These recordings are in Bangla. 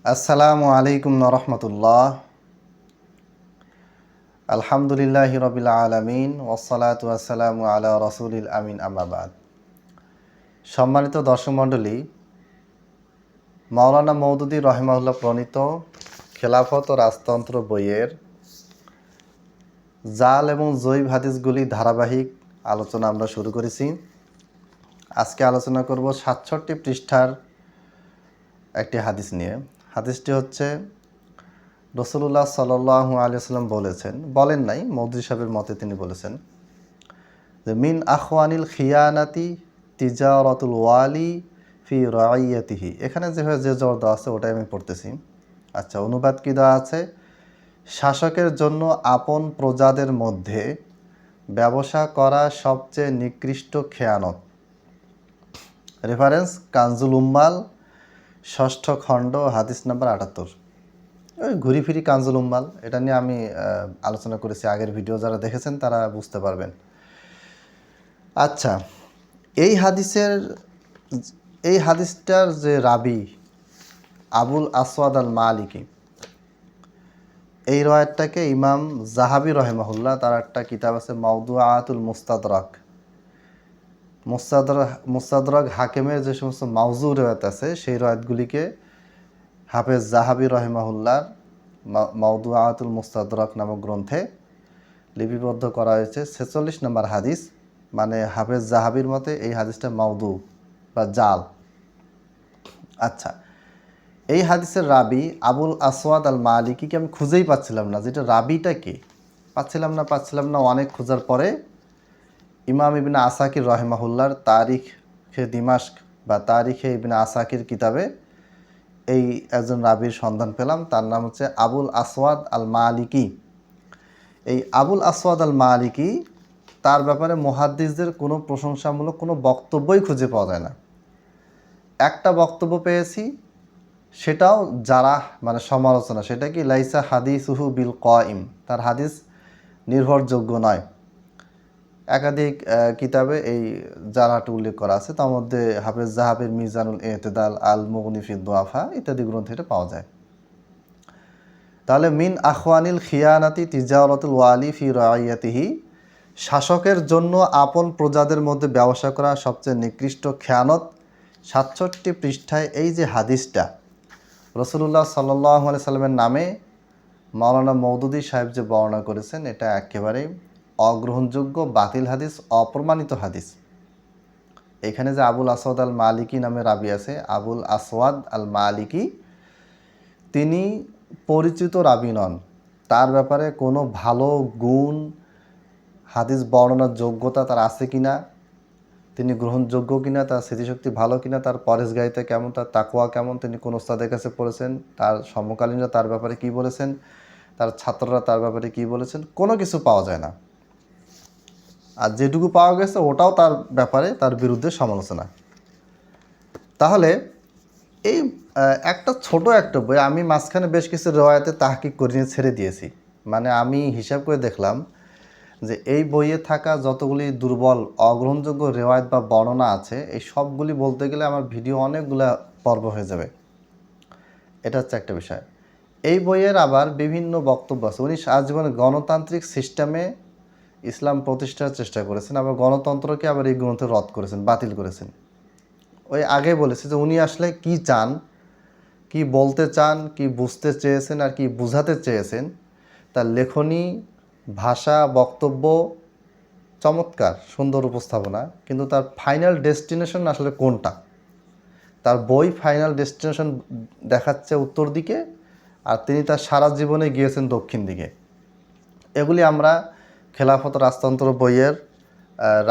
আসসালামু আলাইকুম রহমতুল্লাহ। আলহামদুলিল্লাহি রবিল আলমিন ওয়াসসালাতু ওয়াসসালামু আলা রসুলিল আমিন আম্মাবাদ। সম্মানিত দর্শক মণ্ডলী, মাওলানা মওদুদী রহিমাহুল্লাহ প্রণীত খেলাফত ও রাজতন্ত্র বইয়ের জাল এবং জৈব হাদিসগুলি ধারাবাহিক আলোচনা আমরা শুরু করেছি। আজকে আলোচনা করব ৬৭ পৃষ্ঠার একটি হাদিস নিয়ে। হাদিসটি হচ্ছে রাসূলুল্লাহ সাল্লাল্লাহু আলাইহি ওয়াসাল্লাম বলেন নাই, মওদুদী সাহেবের মতে তিনি বলেছেন যে মিন আখওয়ানিল খিয়ানাতি তিজারাতুল ওয়ালি ফি রাইয়াতিহি। এখানে যেভাবে যে জোর দেওয়া আছে ওটাই আমি পড়তেছি। আচ্ছা, অনুবাদ কী দেওয়া আছে? শাসকের জন্য আপন প্রজাদের মধ্যে ব্যবসা করা সবচেয়ে নিকৃষ্ট খেয়ানত। রেফারেন্স কানজুল উম্মাল, ষষ্ঠ খণ্ড, হাদিস নাম্বার ৭৮। ওই ঘুরি ফিরি কানজুল উম্মাল, এটা নিয়ে আমি আলোচনা করেছি আগের ভিডিও, যারা দেখেছেন তারা বুঝতে পারবেন। আচ্ছা, এই হাদিসটার যে রাবি আবুল আসওয়াদ আল মালিকি, এই রওয়ায়াতটাকে ইমাম জাহাবি রহিমাহুল্লাহ তার একটা কিতাব আছে মাওদুআতুল মুস্তাদরাক, মুস্তাদরাক হাকিমের যে সমস্ত মাওজু রওয়ায়াত আছে সেই রওয়ায়াতগুলিকে হাফেজ জাহাবি রহিমাহুল্লাহর মাওদুআতুল মুস্তাদরাক নামক গ্রন্থে লিপিবদ্ধ করা হয়েছে ৪৬ নম্বর হাদিস। মানে হাফেজ জাহাবির মতে এই হাদিসটা মাওদু বা জাল। আচ্ছা, এই হাদিসের রাবি আবুল আসওয়াদ আল মালিকিকে আমি খুঁজেই পাচ্ছিলাম না, যেটা রাবিটা কে পাচ্ছিলাম না। অনেক খোঁজার পরে ইমাম ইবনে আসাকির রহিমাহুল্লাহর তারিখে দিমাশক বা তারিখে ইবনে আসাকির কিতাবে এই একজন রাবির সন্ধান পেলাম। তার নাম হচ্ছে আবুল আসওয়াদ আল মালিকি। এই আবুল আসওয়াদ আল মালিকি, তার ব্যাপারে মুহাদ্দিসদের কোনো প্রশংসামূলক কোনো বক্তব্যই খুঁজে পাওয়া যায় না। একটা বক্তব্য পেয়েছি, সেটাও যারা মানে সমালোচনা, সেটা কি লাইসা হাদিসুহু বিল কাইম, তার হাদিস নির্ভরযোগ্য নয়। একাধিক কিতাবে এই জারাটি উল্লেখ করা আছে, তার মধ্যে হাফেজ জাহাবের মিজানুল ইতিদাল, আল মুগনি ফি দুআফা ইত্যাদি গ্রন্থে এটা পাওয়া যায়। তাহলে মিন আখওয়ানিল খিয়ানাতি তিজারাতুল ওয়ালি ফি রাইয়াতিহি, শাসকের জন্য আপন প্রজাদের মধ্যে ব্যবসা করা সবচেয়ে নিকৃষ্ট খেয়ানত। ৬৭ পৃষ্ঠায় এই যে হাদিসটা রাসূলুল্লাহ সাল্লাল্লাহু আলাইহি সাল্লামের নামে মাওলানা মওদুদী সাহেব যে বর্ণনা করেছেন, এটা একেবারেই অগ্রহণযোগ্য, বাতিল হাদিস, অপ্রমাণিত হাদিস। এখানে যে আবুল আসওয়াদ আল মালিকি নামে রাবি আছে, আবুল আসওয়াদ আল মালিকি, তিনি পরিচিত রাবি নন। তার ব্যাপারে কোনো ভালো গুণ, হাদিস বর্ণনার যোগ্যতা তার আছে কিনা, তিনি গ্রহণযোগ্য কিনা, তার স্মৃতিশক্তি ভালো কিনা, তার পরেশগারিতা কেমন, তার তাকওয়া কেমন, তিনি কোন ওস্তাদের কাছে পড়েছেন, তার সমকালীনরা তার ব্যাপারে কি বলেছেন, তার ছাত্ররা তার ব্যাপারে কি বলেছেন, কোনো কিছু পাওয়া যায় না। আর যেটুকু পাওয়া গেছে ওটাও তার ব্যাপারে তার বিরুদ্ধে সমালোচনা। তাহলে এই একটা ছোট একটা বই, আমি মাঝখানে বেশ কিছু রওয়ায়াতে তাহকিক করে ছেড়ে দিয়েছি। মানে আমি হিসাব করে দেখলাম যে এই বইয়ে থাকা যতগুলি দুর্বল, অগ্রহণযোগ্য রেওয়ায়ত বা বর্ণনা আছে, এই সবগুলি বলতে গেলে আমার ভিডিও অনেকগুলা পর্ব হয়ে যাবে। এটা হচ্ছে একটা বিষয়। এই বইয়ের আবার বিভিন্ন বক্তব্য আছে। উনি আজীবনে গণতান্ত্রিক সিস্টেমে ইসলাম প্রতিষ্ঠার চেষ্টা করেছেন, আবার গণতন্ত্রকে আবার এই গ্রন্থে রদ করেছেন, বাতিল করেছেন। ওই আগে বলেছে যে উনি আসলে কি চান, কি বলতে চান, কি বুঝতে চেয়েছেন আর কি বুঝাতে চেয়েছেন, তার লেখনী, ভাষা, বক্তব্য চমৎকার, সুন্দর উপস্থাপনা, কিন্তু তার ফাইনাল ডেস্টিনেশন আসলে কোনটা? তার বই ফাইনাল ডেস্টিনেশন দেখাচ্ছে উত্তর দিকে, আর তিনি তার সারা জীবনে গিয়েছেন দক্ষিণ দিকে। এগুলি আমরা খেলাফত রাজতন্ত্র বইয়ের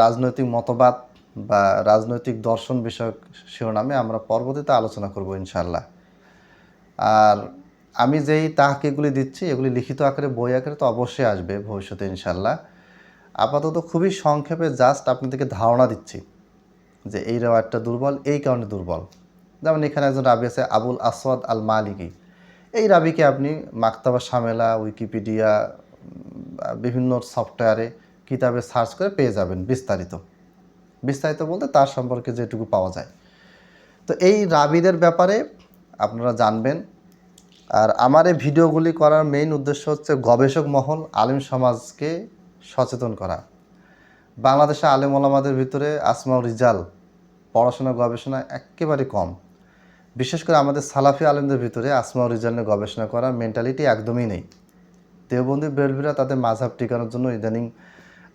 রাজনৈতিক মতবাদ বা রাজনৈতিক দর্শন বিষয়ক শিরোনামে আমরা পরবর্তীতে আলোচনা করব ইনশাআল্লাহ। আর আমি যেই তাহকিকগুলি দিচ্ছি, এগুলি লিখিত আকারে, বই আকারে তো অবশ্যই আসবে ভবিষ্যতে ইনশাআল্লাহ। আপাতত খুবই সংক্ষেপে জাস্ট আপনাদেরকে ধারণা দিচ্ছি যে এই রেওয়ায়াতটা দুর্বল, এই কারণে দুর্বল। যেমন এখানে একজন রাবি আছে আবুল আসওয়াদ আল মালিকি। এই রাবিকে আপনি মাকতাবা শামেলা, উইকিপিডিয়া, বিভিন্ন সফটওয়্যারে, কিতাবে সার্চ করে পেয়ে যাবেন বিস্তারিত বলতে তার সম্পর্কে যেটুকু পাওয়া যায়। তো এই রাবিদের ব্যাপারে আপনারা জানবেন আর আমার এই ভিডিওগুলি করার মেইন উদ্দেশ্য হচ্ছে গবেষক মহল আলেম সমাজকে সচেতন করা। বাংলাদেশে আলেম ওলামাদের ভিতরে আসমাউ রিজাল পড়াশোনা গবেষণা একেবারে কম। বিশেষ করে আমাদের সালাফি আলেমদের ভিতরে আসমাউ রিজাল নিয়ে গবেষণা করার মেন্টালিটি একদমই নেই। দেওবন্দি বেরলভিরা তাদের মাযহাব টিকানোর জন্য ইদানিং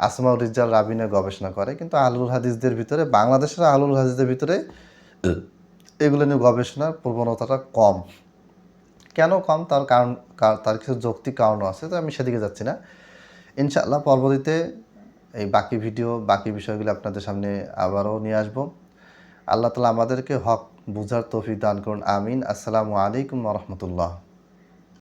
আসমাউ রিজাল রাবি নিয়ে গবেষণা করে, কিন্তু আহলুল হাদিসদের ভিতরে, বাংলাদেশের আহলুল হাদিসদের ভিতরে এগুলো নিয়ে গবেষণার প্রবণতাটা কম। কেন কম তার কারণ, তার কিছু যৌক্তিক কারণও আছে, তো আমি সেদিকে যাচ্ছি না। ইনশাআল্লাহ পরবর্তীতে এই বাকি ভিডিও, বাকি বিষয়গুলো আপনাদের সামনে আবারও নিয়ে আসব। আল্লাহ তাআলা আমাদেরকে হক বুঝার তৌফিক দান করুন, আমিন। আসসালামু আলাইকুম ওয়া রাহমাতুল্লাহ।